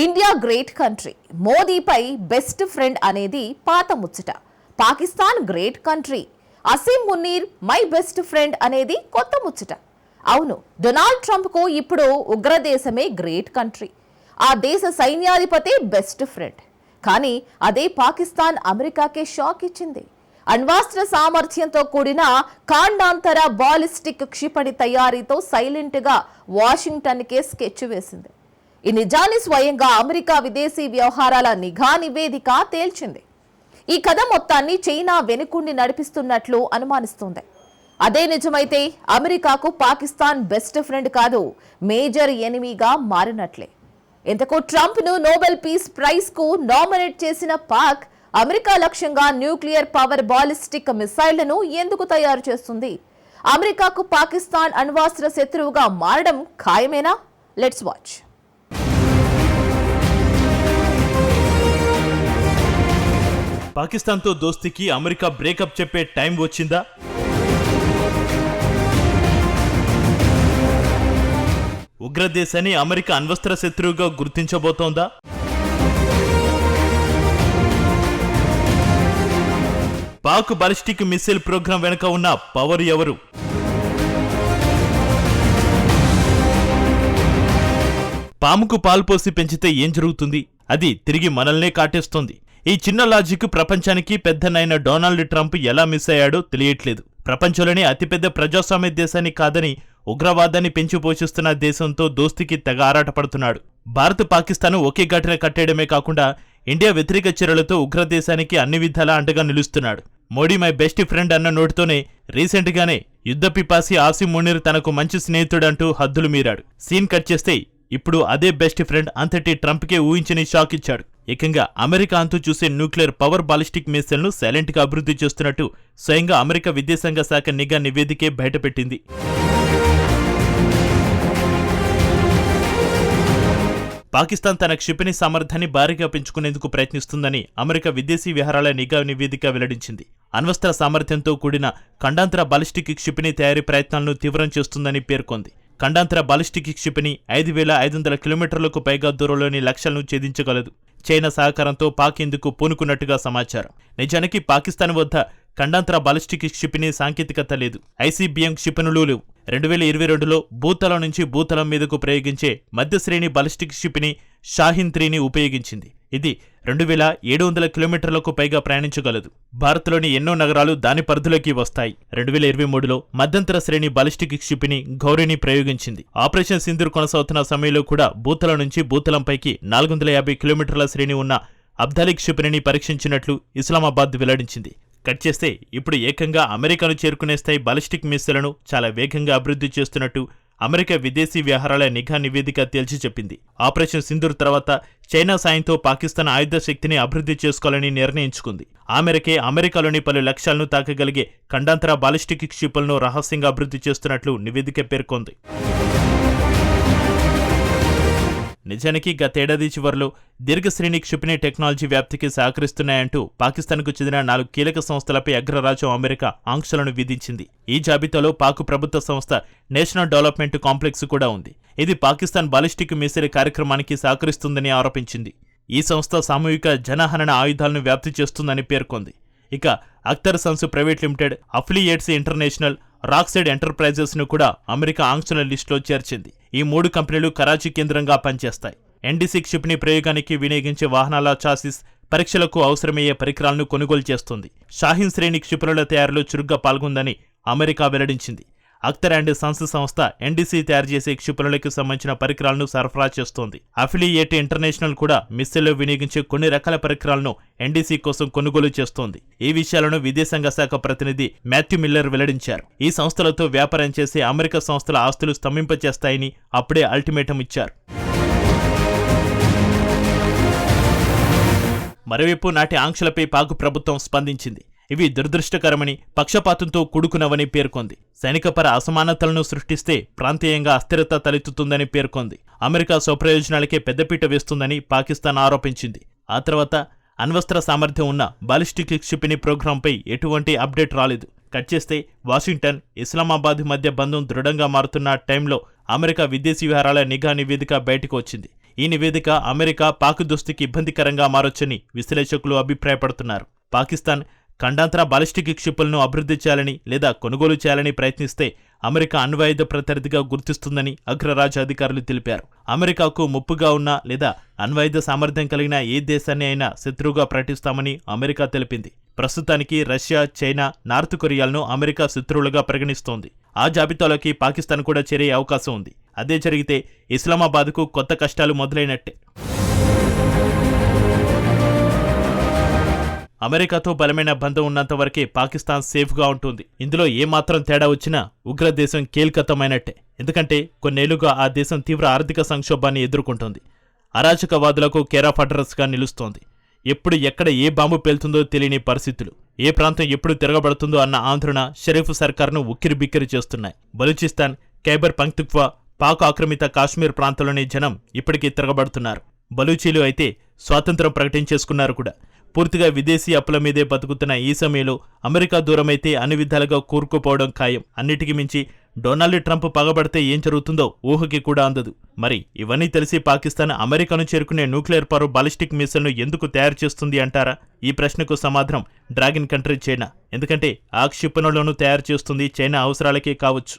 India great country, మోదీపై best friend అనేది పాత ముచ్చట. Pakistan great country, Asim Munir my best friend అనేది కొత్త ముచ్చట. అవును, డొనాల్డ్ ట్రంప్కు ఇప్పుడు ఉగ్రదేశమే గ్రేట్ కంట్రీ, ఆ దేశ సైన్యాధిపతి బెస్ట్ ఫ్రెండ్. కానీ అదే పాకిస్తాన్ అమెరికాకే షాక్ ఇచ్చింది. అణ్వాస్త్ర సామర్థ్యంతో కూడిన ఖండాంతర బాలిస్టిక్ క్షిపణి తయారీతో సైలెంట్గా వాషింగ్టన్కే స్కెచ్ వేసింది. ఈ నిజాన్ని స్వయంగా అమెరికా విదేశీ వ్యవహారాల నిఘా నివేదిక తేల్చింది. ఈ కథ మొత్తాన్ని చైనా వెనుకుండి నడిపిస్తున్నట్లు అనుమానిస్తోంది. అదే నిజమైతే అమెరికాకు పాకిస్తాన్ బెస్ట్ ఫ్రెండ్ కాదు, మేజర్ ఎనిమీగా మారినట్లే. ఇంతకు ట్రంప్ను నోబెల్ పీస్ ప్రైజ్కు నామినేట్ చేసిన పాక్ అమెరికా లక్ష్యంగా న్యూక్లియర్ పవర్ బాలిస్టిక్ మిసైళ్లను ఎందుకు తయారు చేస్తుంది? అమెరికాకు పాకిస్తాన్ అణ్వాస్త్ర శత్రువుగా మారడం ఖాయమేనా? Let's watch. పాకిస్తాన్తో దోస్తీకి అమెరికా బ్రేకప్ చెప్పే టైం వచ్చిందా? ఉగ్రదేశాన్ని అమెరికా అణ్వస్త్ర శత్రువుగా గుర్తించబోతోందా? పాక్ బాలిస్టిక్ మిసైల్ ప్రోగ్రాం వెనుక ఉన్న పవర్ ఎవరు? పాముకు పాలు పోసి పెంచితే ఏం జరుగుతుంది? అది తిరిగి మనల్నే కాటేస్తోంది. ఈ చిన్న లాజిక్ ప్రపంచానికి పెద్దనైన డొనాల్డ్ ట్రంప్ ఎలా మిస్ అయ్యాడో తెలియట్లేదు. ప్రపంచంలోనే అతిపెద్ద ప్రజాస్వామ్య దేశాన్ని కాదని ఉగ్రవాదాన్ని పెంచి పోషిస్తున్న దేశంతో దోస్తీకి తెగ ఆరాటపడుతున్నాడు. భారత్ పాకిస్తాన్ ఒకే ఘటన కట్టేయడమే కాకుండా ఇండియా వ్యతిరేక చర్యలతో ఉగ్రదేశానికి అన్ని విధాలా అండగా నిలుస్తున్నాడు. మోడీ మై బెస్ట్ ఫ్రెండ్ అన్న నోటితోనే రీసెంట్ గానే యుద్ధ పిపాసి ఆసిం మునీర్ తనకు మంచి స్నేహితుడంటూ హద్దులు మీరాడు. సీన్ కట్ చేస్తే ఇప్పుడు అదే బెస్ట్ ఫ్రెండ్ అంతటి ట్రంప్కే ఊహించని షాక్ ఇచ్చాడు. ఏకంగా అమెరికా అంతు చూసే న్యూక్లియర్ పవర్ బాలిస్టిక్ మిసైల్ను సైలెంట్ గా అభివృద్ధి చేస్తున్నట్టు స్వయంగా అమెరికా విదేశాంగ శాఖ నిఘా నివేదికే బయటపెట్టింది. పాకిస్తాన్ తన క్షిపణి సామర్థ్యాన్ని భారీగా పెంచుకునేందుకు ప్రయత్నిస్తుందని అమెరికా విదేశీ వ్యవహారాల నిఘా నివేదిక వెల్లడించింది. అణ్వస్త్ర సామర్థ్యంతో కూడిన ఖండాంతర బాలిస్టిక్ క్షిపణి తయారీ ప్రయత్నాలను తీవ్రం చేస్తుందని పేర్కొంది. ఖండాంతర బాలిస్టిక్ క్షిపణి 5500 కిలోమీటర్లకు పైగా దూరంలోని లక్ష్యాలను ఛేదించగలదు. చైనా సహకారంతో పాక్ ఇందుకు పూనుకున్నట్టుగా సమాచారం. నిజానికి పాకిస్తాన్ వద్ద ఖండాంతర బాలిస్టిక్ క్షిపణి సాంకేతికత లేదు. ఐసీబీఎం క్షిపణులు లేవు. 2022లో భూతలం నుంచి భూతలం మీదకు ప్రయోగించే మధ్యశ్రేణి బాలిస్టిక్ క్షిపణి షాహిన్ 3ని ఉపయోగించింది. ఇది 2700 కిలోమీటర్లకు పైగా ప్రయాణించగలదు. భారత్లోని ఎన్నో నగరాలు దాని పరిధిలోకి వస్తాయి. 2023లో మధ్యంతర శ్రేణి బాలిస్టిక్ క్షిపణి గౌరీని ప్రయోగించింది. ఆపరేషన్ సింధూర్ కొనసాగుతున్న సమయంలో కూడా భూతలం నుంచి భూతలంపైకి 450 కిలోమీటర్ల శ్రేణి ఉన్న అబ్దాలి క్షిపణిని పరీక్షించినట్లు ఇస్లామాబాద్ వెల్లడించింది. కట్ చేస్తే ఇప్పుడు ఏకంగా అమెరికాను చేరుకునే స్థాయి బాలిస్టిక్ మిసైళ్లను చాలా వేగంగా అభివృద్ధి చేస్తున్నట్టు అమెరికా విదేశీ వ్యవహారాల నిఘా నివేదిక తేల్చి చెప్పింది. ఆపరేషన్ సింధూర్ తర్వాత చైనా సాయంతో పాకిస్తాన్ ఆయుధ శక్తిని అభివృద్ధి చేసుకోవాలని నిర్ణయించుకుంది. ఆ మేరకే అమెరికాలోని పలు లక్ష్యాలను తాకగలిగే ఖండాంతర బాలిస్టిక్ క్షిపణులను రహస్యంగా అభివృద్ధి చేస్తున్నట్లు నివేదిక పేర్కొంది. నిజానికి గతేడాది చివరిలో దీర్ఘశ్రేణి క్షిపణి టెక్నాలజీ వ్యాప్తికి సహకరిస్తున్నాయంటూ పాకిస్తాన్కు చెందిన 4 కీలక సంస్థలపై అగ్రరాజ్యం అమెరికా ఆంక్షలను విధించింది. ఈ జాబితాలో పాక్ ప్రభుత్వ సంస్థ నేషనల్ డెవలప్మెంట్ కాంప్లెక్స్ కూడా ఉంది. ఇది పాకిస్తాన్ బాలిస్టిక్ మిసైల్ కార్యక్రమానికి సహకరిస్తుందని ఆరోపించింది. ఈ సంస్థ సామూహిక జనహనన ఆయుధాలను వ్యాప్తి చేస్తుందని పేర్కొంది. ఇక Akhtar sons private limited, affiliates international, Rockside enterprises ను కూడా అమెరికా ఆంక్షల లిస్టులో చేర్చింది. ఈ 3 కంపెనీలు కరాచీ కేంద్రంగా పనిచేస్తాయి. ఎన్డీసీ క్షిపణి ప్రయోగానికి వినియోగించే వాహనాల చాసిస్, పరీక్షలకు అవసరమయ్యే పరికరాలను కొనుగోలు చేస్తుంది. షాహిన్ శ్రేణి క్షిపణుల తయారీలో చురుగ్గా పాల్గొందని అమెరికా వెల్లడించింది. అఖ్తర్ అండ్ సన్స్ సంస్థ ఎన్డీసీ తయారు చేసే క్షిపణులకు సంబంధించిన పరికరాలను సరఫరా చేస్తోంది. అఫిలియేట్ ఇంటర్నేషనల్ కూడా మిస్సైల్లో వినియోగించే కొన్ని రకాల పరికరాలను ఎన్డీసీ కోసం కొనుగోలు చేస్తోంది. ఈ విషయాలను విదేశాంగ శాఖ ప్రతినిధి మాథ్యూ మిల్లర్ వెల్లడించారు. ఈ సంస్థలతో వ్యాపారం చేసే అమెరికా సంస్థల ఆస్తులు స్తంభింపచేస్తాయని అప్పుడే అల్టిమేటం ఇచ్చారు. మరోవైపు నాటి ఆంక్షలపై పాక్ ప్రభుత్వం స్పందించింది. ఇవి దురదృష్టకరమని, పక్షపాతంతో కూడుకున్నవని పేర్కొంది. సైనికపర అసమానతలను సృష్టిస్తే ప్రాంతీయంగా అస్థిరత తలెత్తుతుందని పేర్కొంది. అమెరికా స్వప్రయోజనాలకే పెద్దపీట వేస్తుందని పాకిస్తాన్ ఆరోపించింది. ఆ తర్వాత అణ్వస్త్ర సామర్థ్యం ఉన్న బాలిస్టిక్ క్షిపణి ప్రోగ్రాంపై ఎటువంటి అప్డేట్ రాలేదు. కట్ చేస్తే వాషింగ్టన్, ఇస్లామాబాద్ మధ్య బంధం దృఢంగా మారుతున్న టైంలో అమెరికా విదేశీ వ్యవహారాల నిఘా నివేదిక బయటకు వచ్చింది. ఈ నివేదిక అమెరికా పాక్ దోస్తికి ఇబ్బందికరంగా మారొచ్చని విశ్లేషకులు అభిప్రాయపడుతున్నారు. పాకిస్తాన్ ఖండాంతర బాలిస్టిక్ క్షిపణులను అభివృద్ధి చేయాలని లేదా కొనుగోలు చేయాలని ప్రయత్నిస్తే అమెరికా అణ్వాయుధ ప్రత్యర్థిగా గుర్తిస్తుందని అగ్రరాజ్య అధికారులు తెలిపారు. అమెరికాకు ముప్పుగా ఉన్న లేదా అణ్వాయుధ సామర్థ్యం కలిగిన ఏ దేశాన్ని అయినా శత్రువుగా ప్రకటిస్తామని అమెరికా తెలిపింది. ప్రస్తుతానికి రష్యా, చైనా, నార్త్ కొరియాలను అమెరికా శత్రువులుగా పరిగణిస్తోంది. ఆ జాబితాలోకి పాకిస్తాన్ కూడా చేరే అవకాశం ఉంది. అదే జరిగితే ఇస్లామాబాద్కు కొత్త కష్టాలు మొదలైనట్టే. అమెరికాతో బలమైన బంధం ఉన్నంత వరకే పాకిస్తాన్ సేఫ్గా ఉంటుంది. ఇందులో ఏమాత్రం తేడా వచ్చినా ఉగ్రదేశం కీల్కతమైనట్టే. ఎందుకంటే కొన్నేళ్లుగా ఆ దేశం తీవ్ర ఆర్థిక సంక్షోభాన్ని ఎదుర్కొంటోంది. అరాచకవాదులకు కేర్ ఆఫ్ అడ్రస్గా నిలుస్తోంది. ఎప్పుడు ఎక్కడ ఏ బాంబు పేలుతుందో తెలియని పరిస్థితులు, ఏ ప్రాంతం ఎప్పుడు తిరగబడుతుందో అన్న ఆందోళన షరీఫ్ సర్కార్ను ఉక్కిరిబిక్కిరి చేస్తున్నాయి. బలూచిస్తాన్, ఖైబర్ పఖ్తూన్ఖ్వా, పాక్ ఆక్రమిత కాశ్మీర్ ప్రాంతంలోని జనం ఇప్పటికీ తిరగబడుతున్నారు. బలూచీలు అయితే స్వాతంత్రం ప్రకటించేసుకున్నారు కూడా. పూర్తిగా విదేశీ అప్పుల మీదే బతుకుతున్న ఈ సమయంలో అమెరికా దూరమైతే అన్ని విధాలుగా కూరుకుపోవడం ఖాయం. అన్నిటికీ మించి డొనాల్డ్ ట్రంప్ పగబడితే ఏం జరుగుతుందో ఊహకి కూడా అందదు. మరి ఇవన్నీ తెలిసి పాకిస్తాన్ అమెరికాను చేరుకునే న్యూక్లియర్ పవర్ బాలిస్టిక్ మిసైల్ను ఎందుకు తయారు చేస్తుంది అంటారా? ఈ ప్రశ్నకు సమాధానం డ్రాగన్ కంట్రీ చైనా. ఎందుకంటే ఆ క్షిపణులను తయారు చేస్తుంది చైనా అవసరాలకే కావచ్చు.